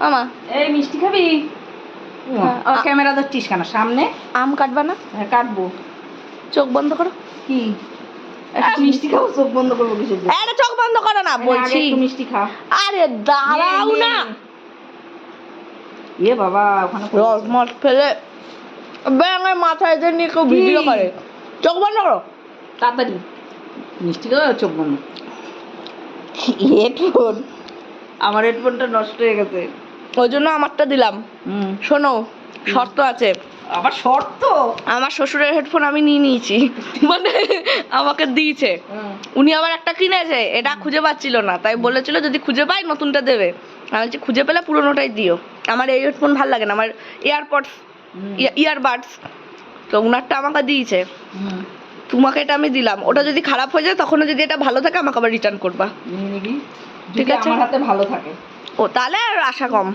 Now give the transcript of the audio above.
মামা এই মিষ্টি খাবি? ক্যামেরা ধরছিস কেন? সামনে আম কাটবা না? হ্যাঁ কাটবো। চোখ বন্ধ করো। কি মিষ্টি খাবো? চোখ বন্ধ করবো কিসের জন্য? আরে চোখ বন্ধ করো না বলছি। একটু মিষ্টি খা। আরে দাঁড়াও না। এ বাবা ওখানে রসমস ফেলে ব্যাঙের মাথায় যে নিয়ে কেউ ভিডিও করে। চোখ বন্ধ করো তাড়াতাড়ি। মিষ্টি খাও, চোখ বন্ধ। হেডফোন, আমার হেডফোনটা নষ্ট হয়ে গেছে, ওই জন্য আমারটা দিলাম। শোনো, শর্ত আছে। আবার শর্ত? আমার শ্বশুরের হেডফোন আমি নিয়ে নিয়েছি, মানে আমাকে দিয়েছে। উনি আবার একটা কিনেছে, এটা খুঁজে পাচ্ছিল না, তাই বলেছিল যদি খুঁজে পাই নতুনটা দেবে। আমি বলছি খুঁজে পেলে পুরোনোটাই দিও। আমার এই হেডফোন ভালো লাগে না, আমার এয়ারপডস ইয়ারবাডস, তো উনারটা আমাকে দিয়েছে। তোমাকে এটা আমি দিলাম, ওটা যদি খারাপ হয়ে যায় তখন যদি এটা ভালো থাকে আমাকে আবার রিটার্ন করবা, নিয়ে নিবি। ঠিক আছে? আমার হাতে ভালো থাকে। ও তাহলে আর আশা কম।